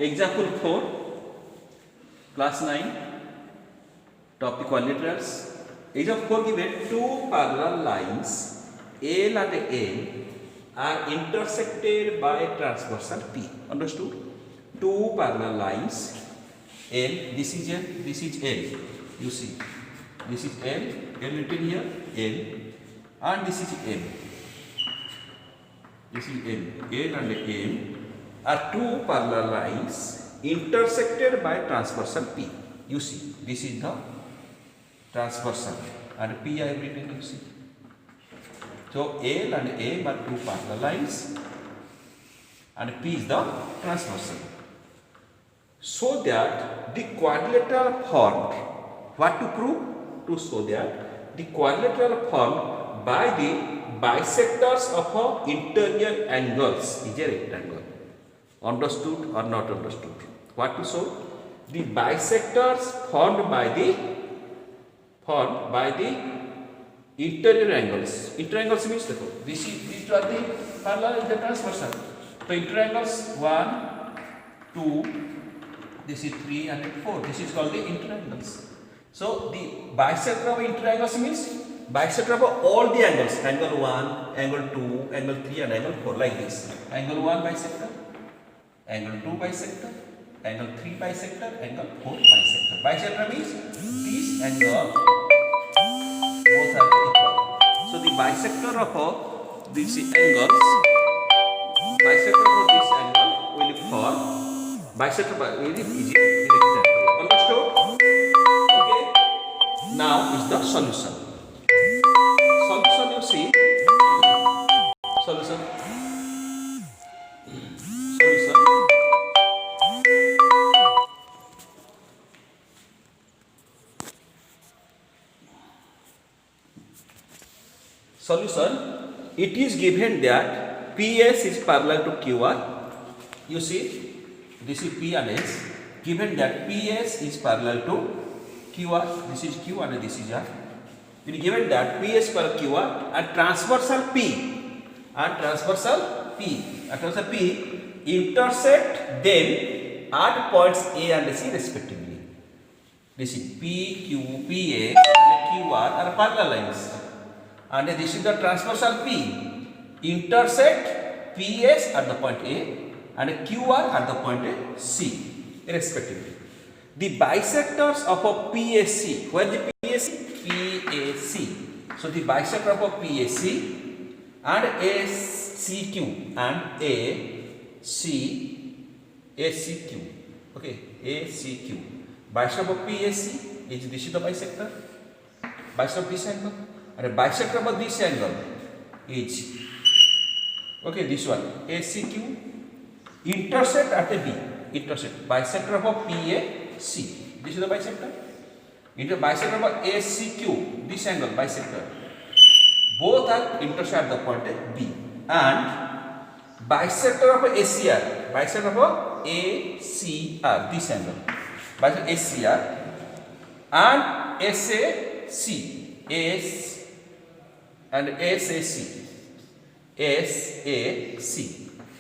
Example 4, class 9, topic quadrilaterals. Example 4 given two parallel lines L and N are intersected by transversal P. Understood? Two parallel lines L, this is L, this is L. You see, this is L, L written here, L, and this is M. This is M. L and M are two parallel lines intersected by transversal P. You see, this is the transversal and P I have written, you see. So L and M are two parallel lines and P is the transversal. So that the quadrilateral formed, what to prove? To show that the quadrilateral formed by the bisectors of interior angles is a rectangle. Understood or not understood? What to show? The bisectors formed by the interior angles. Interior angles means these are the parallel and the transversal. So interior angles 1, 2, this is 3 and 4. This is called the interior angles. So the bisector of interior angles means bisector of all the angles. Angle 1, angle 2, angle 3 and angle 4 like this. Angle 1 bisector, angle 2 bisector, angle 3 bisector, angle 4 bisector. Bisector means these angles both are equal. So the bisector of these angles, bisector of this angle will form bisector is rectangle. Understood? Okay. Now is the solution. Solution, you see. Solution. Solution, it is given that PS is parallel to QR. You see, this is P and S. Given that PS is parallel to QR, this is Q and this is R. It is given that PS per QR and transversal P intersect them at points A and C respectively. This is P, Q, PA and QR are parallel lines. And this is the transversal P intersect PS at the point A and QR at the point C respectively. The bisectors of a PAC, where the PAC? PAC. So the bisector of a PAC and ACQ and ACQ. Okay, ACQ. Bisector of PAC is this is the bisector. Bisector of this angle. And bisector of this angle is this one ACQ intersect at a B. Intersect bisector of a PAC. This is the bisector. Into bisector of ACQ. This angle bisector. Both are intersect at the point B. And bisector of ACR. Bisector of ACR. This angle. Bisector ACR and SAC. And SAC,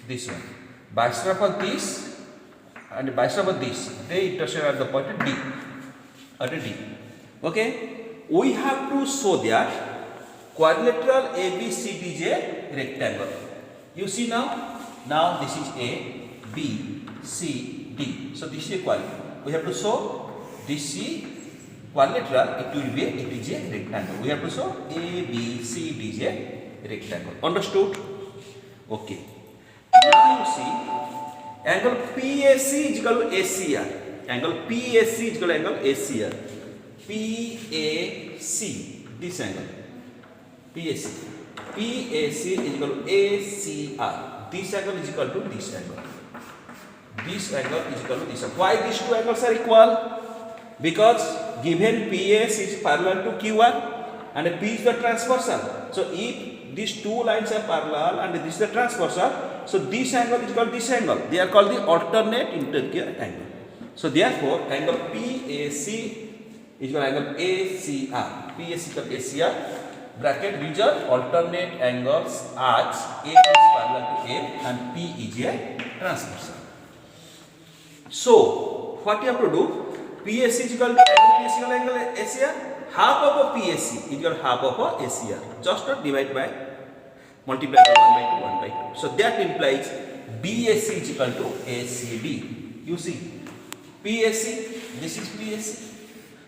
this one. Bisector of this and bisector of this, they intersect at the point D. At D. Okay? We have to show that quadrilateral ABCD is a rectangle. You see now? Now this is A, B, C, D. So this is a quadrilateral. We have to show this is quadrilateral, it is a rectangle. We have to show A, B, C, D is a rectangle. Understood? Okay. Now you see, angle PAC is equal to ACR. Angle PAC is equal to angle ACR. PAC, this angle. PAC. PAC is equal to ACR. This angle is equal to this angle. This angle is equal to this angle. Why these two angles are equal? Because given PS is parallel to QR and P is the transversal. So if these two lines are parallel and this is the transversal, so this angle is called this angle. They are called the alternate interior angle. So therefore, angle PAC is equal to angle ACR. PAC is equal to ACR. Bracket, these are alternate angles as A is parallel to M and P is a transversal. So what you have to do? PSC is equal to PSC equal angle ACR. Half of a PSC is equal to half of a ACR. Just to divide by multiply by 1 by 2, 1 by 2. So that implies BAC is equal to ACB. You see, PSC, this is PSC.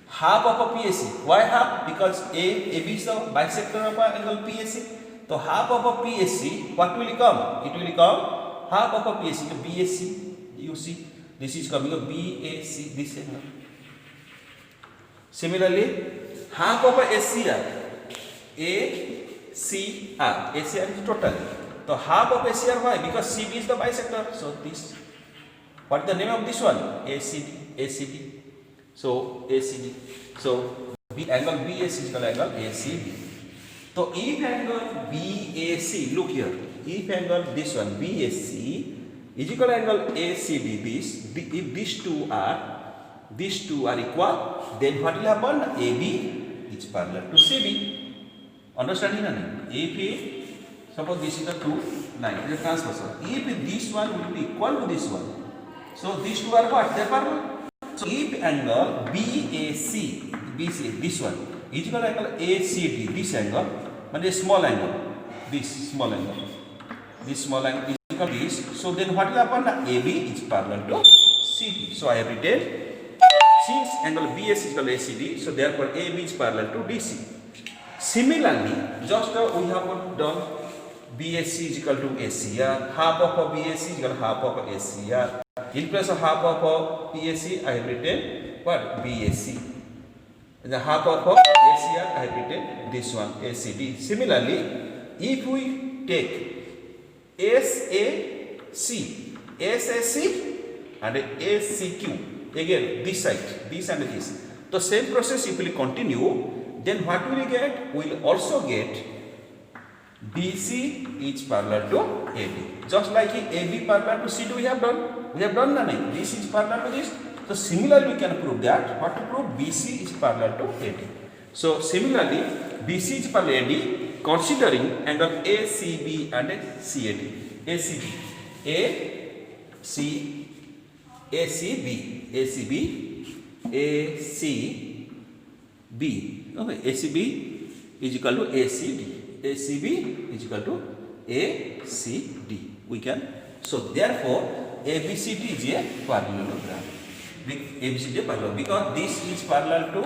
Half of a PSC. Why half? Because AB is the bisector of a angle PSC. So half of a PSC, what will come? It will come half of a PSC to BAC. You see, this is coming a BAC, this angle. Similarly, half of a ACR, ACR is total. So half of ACR, why? Because CB is the bisector. So this, what is the name of this one? ACD. So ACD. So angle BAC is equal to angle ACB. So if angle BAC, look here, if angle this one BAC is equal to angle ACB, if these two are equal, then what will happen? AB is parallel to CB. Understanding or not? If suppose this is the two line, the transversal. If this one will be equal to this one, so these two are what? They are parallel. So if angle BAC, this one, is equal to angle ACD, this angle, but a small angle, this small angle is equal to this. So then what will happen? AB is parallel to CD. So I have written, since angle BAC is equal to ACD, so therefore AB is parallel to DC. Similarly, just we have done BAC is equal to ACR, half of a BAC is equal to half of a ACR. In place of half of a BAC, I have written what? BAC. The half of a ACR, I have written this one, ACD. Similarly, if we take SAC and ACQ, again this side, this and this, the same process if we continue, then what will we get? We will also get BC is parallel to AB. Just like AB parallel to CD we have done. We have done nothing. This is parallel to this. So similarly we can prove that. What to prove? BC is parallel to AD. So similarly BC is parallel to AD considering angle ACB and CAD. ACB. Okay, ACB is equal to ACD. ACB is equal to ACD. We can. So therefore, ABCD is a parallelogram. ABCD is a parallelogram because this is parallel to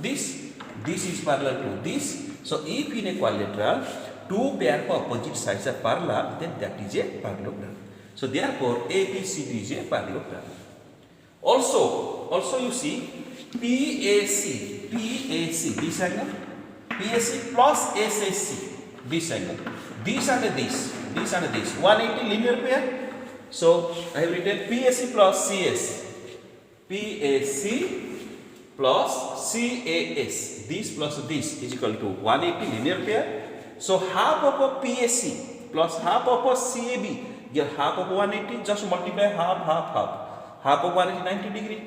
this. This is parallel to this. So if in a quadrilateral, two pair of opposite sides are parallel, then that is a parallelogram. So therefore, ABCD is a parallelogram. Also you see PAC, this angle, PAC plus SAC, this angle, this and this, 180 linear pair. So I have written PAC plus CS, PAC plus CAS, this plus this is equal to 180 linear pair. So half of a PAC plus half of a CAB, get half of 180, just multiply half. Half of 1 is 90 degree.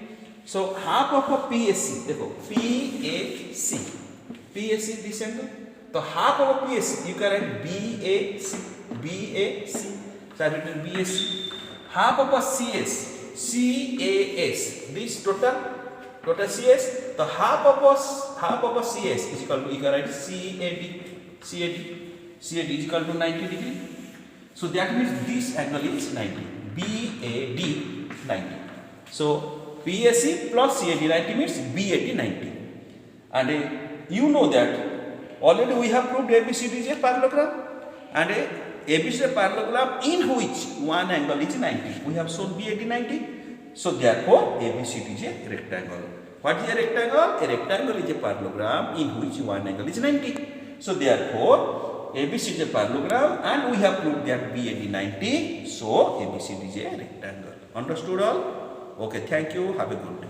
So half of a PAC, PAC this angle. So half of a PAC, you can write BAC. So I have written BAC. Half of a CS, this total CS. The half of a CS is equal to, you can write CAD is equal to 90 degree. So that means this angle is 90, BAD 90. So PAC plus CAD 90 means BAD 90. And you know that already we have proved ABCD is a parallelogram, and ABCD is a parallelogram in which one angle is 90. We have shown BAD 90. So therefore ABCD is a rectangle. What is a rectangle? A rectangle is a parallelogram in which one angle is 90. So therefore ABCD is a parallelogram, and we have proved that BAD 90. So ABCD is a rectangle. Understood all? Okay, thank you. Have a good day.